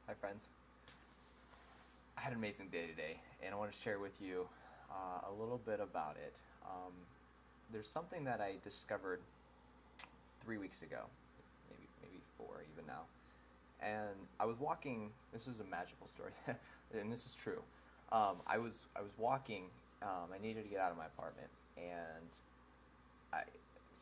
Hi, friends. I had an amazing day today, and I want to share with you a little bit about it. There's something that I discovered 3 weeks ago, maybe four even now, and I was walking. This is a magical story, and this is true. I was walking. I needed to get out of my apartment, and I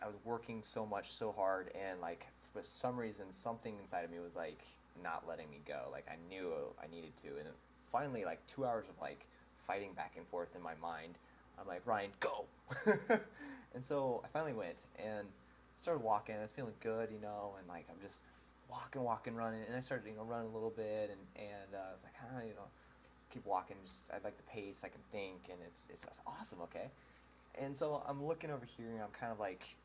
I was working so much, so hard, and like for some reason, something inside of me was like not letting me go. Like I knew I needed to, and then finally, like 2 hours of like fighting back and forth in my mind, I'm like, Ryan, go! And so I finally went and started walking. I was feeling good, and like I'm just walking, running, and I started, running a little bit, and I was like, just keep walking. Just I like the pace. I can think, and it's just awesome. Okay, and so I'm looking over here, and I'm kind of like,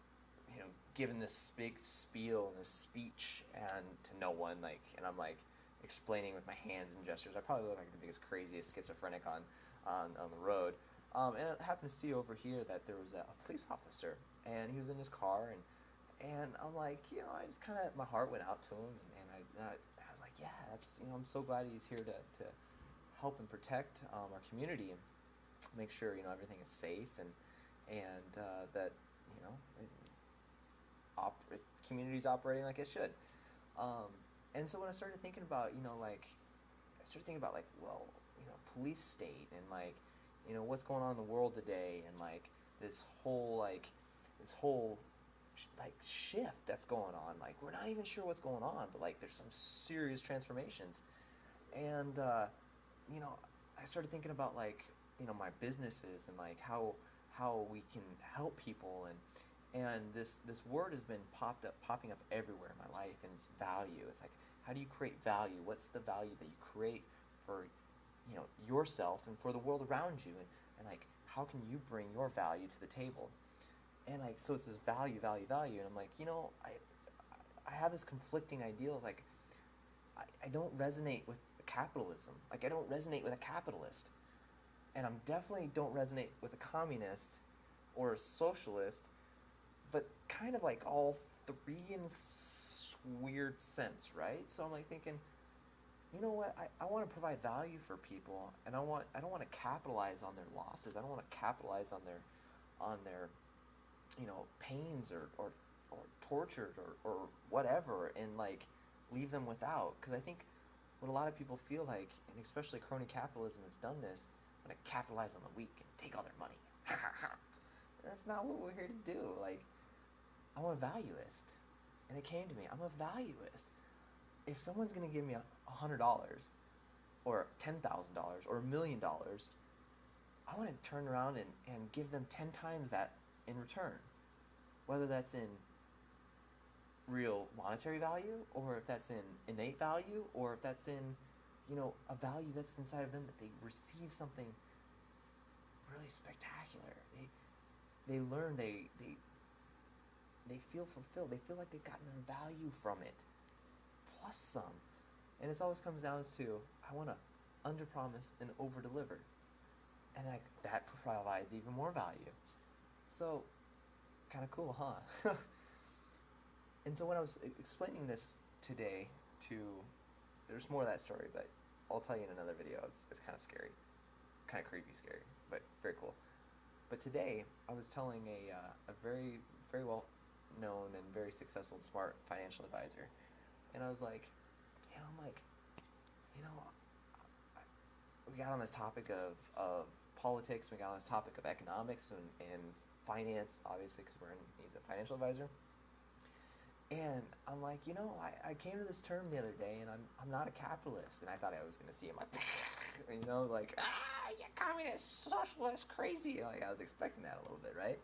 giving this big spiel and this speech and to no one, like, and I'm like explaining with my hands and gestures. I probably look like the biggest, craziest schizophrenic on the road. And I happened to see over here that there was a police officer, and he was in his car, and I'm like, I just kind of, my heart went out to him, and I was like, yeah, that's, I'm so glad he's here to help and protect our community and make sure everything is safe and that you know it, community's operating like it should. Um, and so when I started thinking about I started thinking about well, police state and what's going on in the world today and this whole like this whole shift that's going on. Like we're not even sure what's going on, but there's some serious transformations. And you know, I started thinking about my businesses and how we can help people and this word has been popping up everywhere in my life, and it's value. It's like, how do you create value? What's the value that you create for yourself and for the world around you, and how can you bring your value to the table? And so it's this value, and I'm like, I have this conflicting ideals. Like I don't resonate with capitalism. Like I don't resonate with a capitalist, and I definitely don't resonate with a communist or a socialist, but kind of like all three in weird sense, right? So I'm like thinking, you know what? I want to provide value for people, and I don't want to capitalize on their losses. I don't want to capitalize on their pains or tortured or whatever, and leave them without. Because I think what a lot of people feel like, and especially crony capitalism has done this, when it capitalize on the weak and take all their money. That's not what we're here to do. I'm a valuist, and it came to me. I'm a valuist. If someone's gonna give me $100 or $10,000 or $1,000,000, I want to turn around and give them 10 times that in return. Whether that's in real monetary value, or if that's in innate value, or if that's in, a value that's inside of them, that they receive something really spectacular. They learn, they feel fulfilled. They feel like they've gotten their value from it, plus some. And it always comes down to, I want to underpromise and overdeliver, and that provides even more value. So, kind of cool, huh? And so when I was explaining this today to, there's more of that story, but I'll tell you in another video. It's kind of scary, kind of creepy, scary, but very cool. But today I was telling a very very well known and very successful and smart financial advisor, and I was like, I'm like, you know, we got on this topic of politics. We got on this topic of economics and finance, obviously, because he's a financial advisor. And I'm like, I came to this term the other day, and I'm not a capitalist. And I thought I was going to see him like, you communist, socialist, crazy. I was expecting that a little bit, right?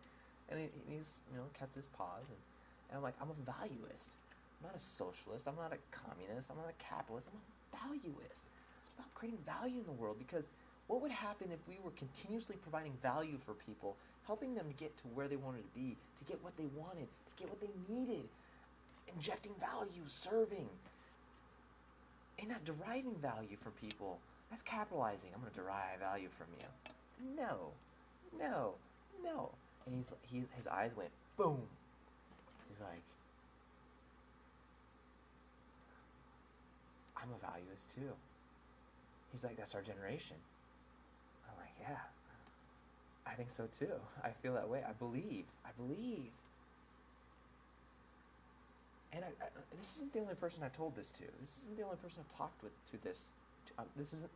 And he's, kept his pause. And I'm like, I'm a valuist. I'm not a socialist. I'm not a communist. I'm not a capitalist. I'm a valuist. It's about creating value in the world, because what would happen if we were continuously providing value for people, helping them to get to where they wanted to be, to get what they wanted, to get what they needed, injecting value, serving, and not deriving value from people? That's capitalizing. I'm going to derive value from you. No, no, no. And his eyes went boom. He's like, I'm a valuist too. He's like, that's our generation. I'm like, yeah, I think so too. I feel that way. I believe. And this isn't the only person I've told this to. This isn't the only person I've talked with to this. This isn't.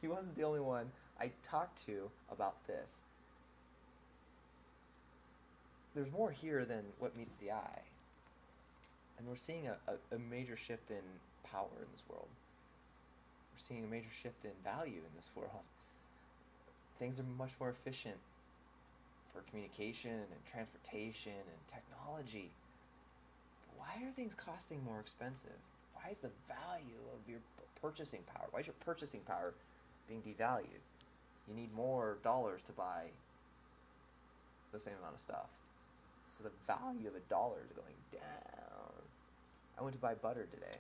He wasn't the only one I talked to about this. There's more here than what meets the eye. And we're seeing a major shift in power in this world. We're seeing a major shift in value in this world. Things are much more efficient for communication and transportation and technology. But why are things costing more expensive? Why is the value of your purchasing power, why is your purchasing power being devalued? You need more dollars to buy the same amount of stuff. So the value of a dollar is going down. I went to buy butter today.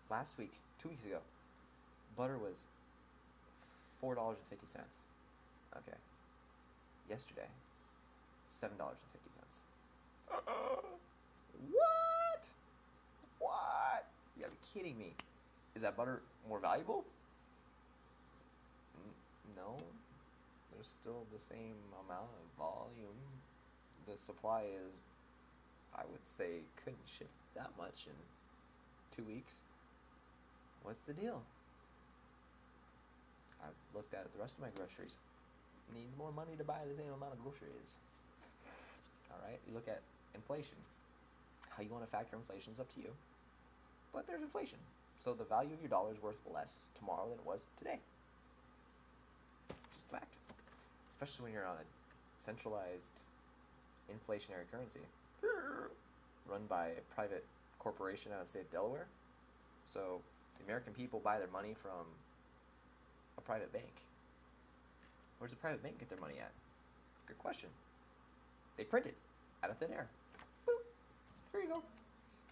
Last week, 2 weeks ago, butter was $4.50. Okay. Yesterday, $7.50. What? You gotta be kidding me. Is that butter more valuable? No. There's still the same amount of volume. The supply is, I would say, couldn't ship that much in 2 weeks. What's the deal? I've looked at the rest of my groceries. Needs more money to buy the same amount of groceries. Alright, you look at inflation. How you want to factor inflation is up to you. But there's inflation. So the value of your dollar is worth less tomorrow than it was today. Just a fact. Especially when you're on a centralized inflationary currency run by a private corporation out of the state of Delaware. So the American people buy their money from a private bank. Where does the private bank get their money at? Good question. They print it out of thin air. Boop. Here you go.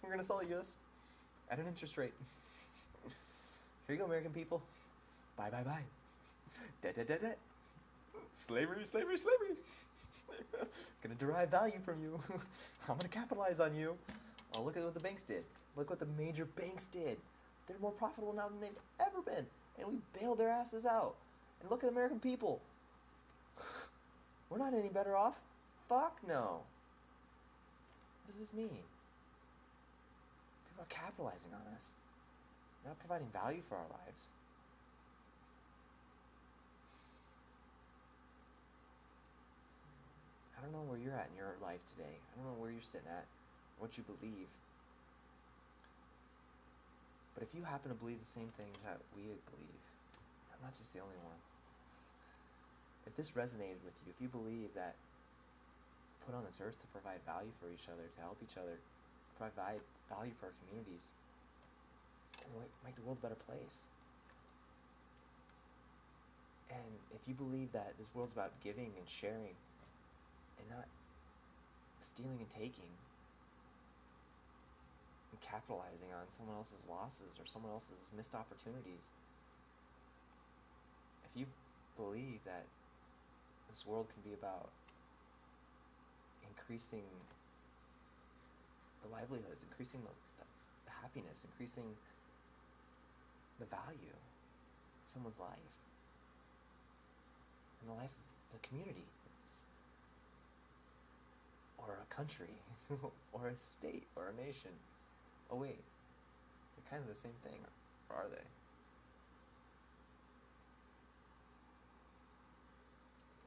We're going to sell you this at an interest rate. Here you go, American people. Bye. Debt. Slavery. Gonna derive value from you. I'm gonna capitalize on you. Oh, look at what the banks did. Look what the major banks did. They're more profitable now than they've ever been. And we bailed their asses out. And look at the American people. We're not any better off. Fuck no. What does this mean? People are capitalizing on us. Not providing value for our lives. I don't know where you're at in your life today. I don't know where you're sitting at, what you believe. But if you happen to believe the same things that we believe, I'm not just the only one. If this resonated with you, if you believe that we're put on this earth to provide value for each other, to help each other, provide value for our communities, and make the world a better place. And if you believe that this world's about giving and sharing and not stealing and taking and capitalizing on someone else's losses or someone else's missed opportunities, if you believe that this world can be about increasing the livelihoods, increasing the happiness, increasing the value of someone's life and the life of the community or a country or a state or a nation. Oh wait, they're kind of the same thing, or are they?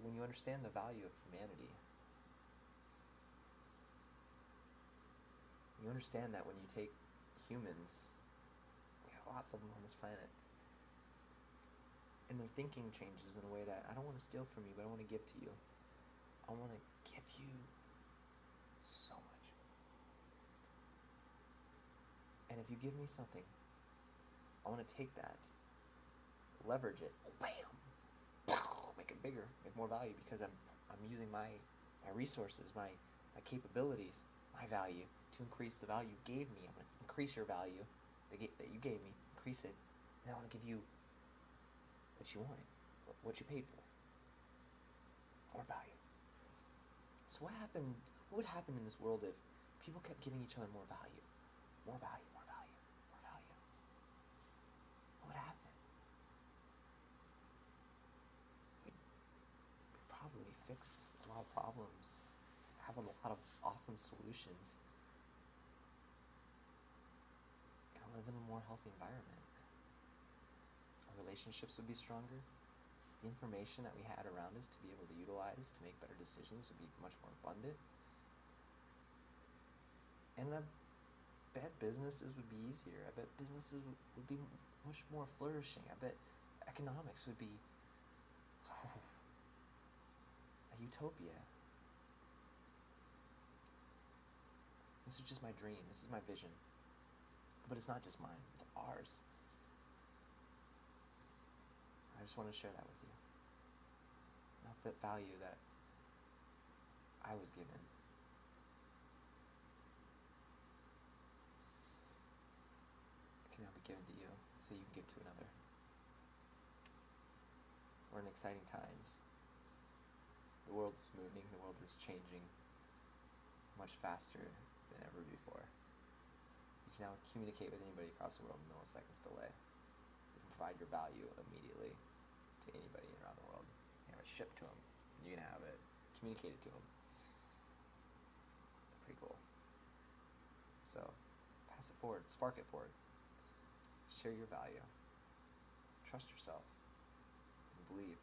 When you understand the value of humanity, you understand that when you take humans, we have lots of them on this planet, and their thinking changes in a way that I don't want to steal from you, but I want to give to you. I want to give you so much. And if you give me something, I want to take that, leverage it, bam, make it bigger, make more value, because I'm using my resources, my capabilities, my value to increase the value you gave me. I'm going to increase your value that you gave me, increase it, and I want to give you what you wanted, what you paid for, more value. So what would happen in this world if people kept giving each other more value, more value, more value, more value? problems, have a lot of awesome solutions, and live in a more healthy environment. Our relationships would be stronger. The information that we had around us to be able to utilize to make better decisions would be much more abundant. And I bet businesses would be easier. I bet businesses would be much more flourishing. I bet economics would be a utopia. This is just my dream. This is my vision. But it's not just mine. It's ours. I just want to share that with you. Not that value that I was given. Can now be given to you so you can give to another. We're in exciting times. The world's moving, the world is changing much faster than ever before. You can now communicate with anybody across the world in milliseconds delay. You can provide your value immediately to anybody around the world. You have it shipped to them. You can have it communicated to them. Pretty cool. So, pass it forward, spark it forward. Share your value. Trust yourself and believe.